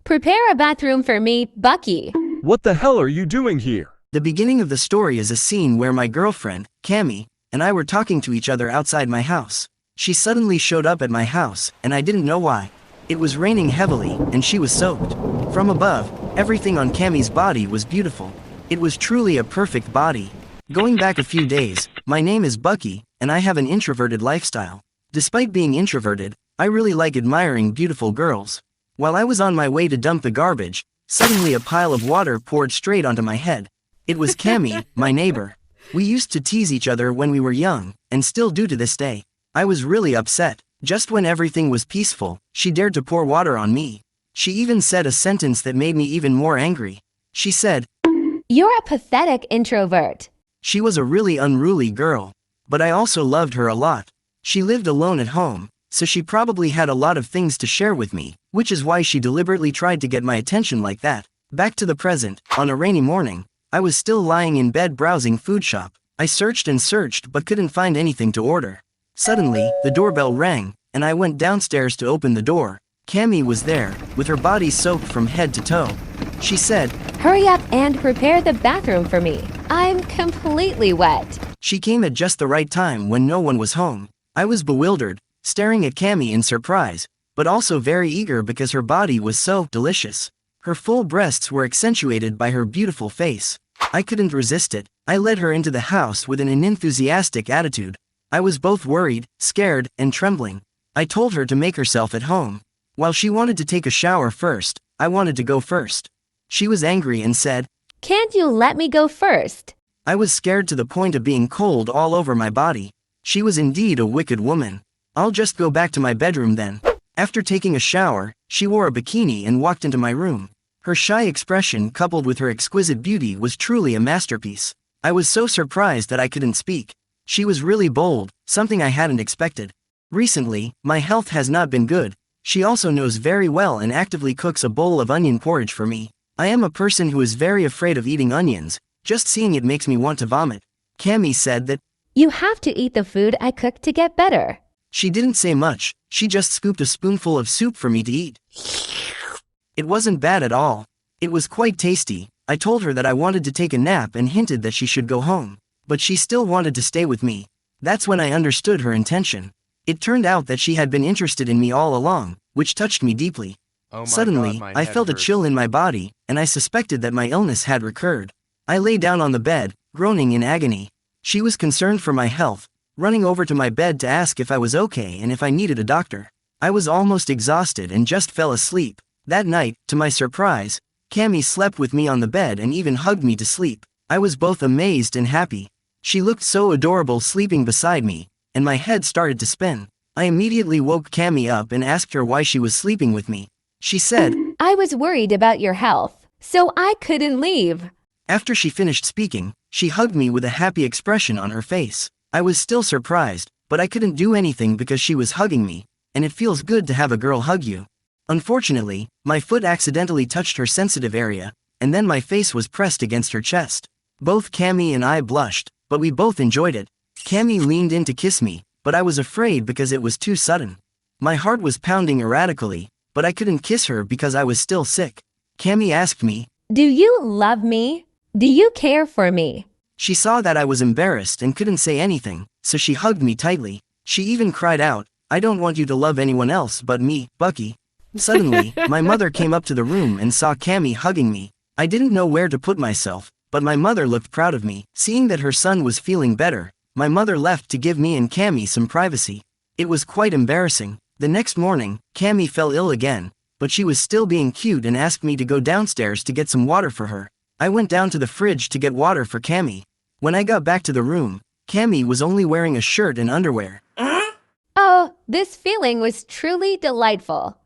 Prepare a bathroom for me, Bucky. What the hell are you doing here? The beginning of the story is a scene where my girlfriend, Cammy, and I were talking to each other outside my house. She suddenly showed up at my house, and I didn't know why. It was raining heavily, and she was soaked. From above, everything on Cammy's body was beautiful. It was truly a perfect body. Going back a few days, my name is Bucky, and I have an introverted lifestyle. Despite being introverted, I really like admiring beautiful girls. While I was on my way to dump the garbage, suddenly a pile of water poured straight onto my head. It was Cammy, my neighbor. We used to tease each other when we were young, and still do to this day. I was really upset. Just when everything was peaceful, she dared to pour water on me. She even said a sentence that made me even more angry. She said, "You're a pathetic introvert." She was a really unruly girl. But I also loved her a lot. She lived alone at home, so she probably had a lot of things to share with me, which is why she deliberately tried to get my attention like that. Back to the present, on a rainy morning, I was still lying in bed browsing food shop. I searched and searched but couldn't find anything to order. Suddenly, the doorbell rang, and I went downstairs to open the door. Cammy was there, with her body soaked from head to toe. She said, "Hurry up and prepare the bathroom for me. I'm completely wet." She came at just the right time when no one was home. I was bewildered, staring at Cammy in surprise, but also very eager because her body was so delicious. Her full breasts were accentuated by her beautiful face. I couldn't resist it. I led her into the house with an enthusiastic attitude. I was both worried, scared, and trembling. I told her to make herself at home. While she wanted to take a shower first, I wanted to go first. She was angry and said, "Can't you let me go first?" I was scared to the point of being cold all over my body. She was indeed a wicked woman. "I'll just go back to my bedroom then." After taking a shower, she wore a bikini and walked into my room. Her shy expression coupled with her exquisite beauty was truly a masterpiece. I was so surprised that I couldn't speak. She was really bold, something I hadn't expected. Recently, my health has not been good. She also knows very well and actively cooks a bowl of onion porridge for me. I am a person who is very afraid of eating onions. Just seeing it makes me want to vomit. Cammy said that, "You have to eat the food I cooked to get better." She didn't say much, she just scooped a spoonful of soup for me to eat. It wasn't bad at all. It was quite tasty. I told her that I wanted to take a nap and hinted that she should go home. But she still wanted to stay with me. That's when I understood her intention. It turned out that she had been interested in me all along, which touched me deeply. Suddenly, I felt a chill in my body, and I suspected that my illness had recurred. I lay down on the bed, groaning in agony. She was concerned for my health, running over to my bed to ask if I was okay and if I needed a doctor. I was almost exhausted and just fell asleep. That night, to my surprise, Cammy slept with me on the bed and even hugged me to sleep. I was both amazed and happy. She looked so adorable sleeping beside me, and my head started to spin. I immediately woke Cammy up and asked her why she was sleeping with me. She said, "I was worried about your health, so I couldn't leave." After she finished speaking, she hugged me with a happy expression on her face. I was still surprised, but I couldn't do anything because she was hugging me, and it feels good to have a girl hug you. Unfortunately, my foot accidentally touched her sensitive area, and then my face was pressed against her chest. Both Cammy and I blushed, but we both enjoyed it. Cammy leaned in to kiss me, but I was afraid because it was too sudden. My heart was pounding erratically, but I couldn't kiss her because I was still sick. Cammy asked me, "Do you love me? Do you care for me?" She saw that I was embarrassed and couldn't say anything, so she hugged me tightly. She even cried out, "I don't want you to love anyone else but me, Bucky." Suddenly, my mother came up to the room and saw Cammy hugging me. I didn't know where to put myself, but my mother looked proud of me. Seeing that her son was feeling better, my mother left to give me and Cammy some privacy. It was quite embarrassing. The next morning, Cammy fell ill again, but she was still being cute and asked me to go downstairs to get some water for her. I went down to the fridge to get water for Cammy. When I got back to the room, Cammy was only wearing a shirt and underwear. Oh, this feeling was truly delightful.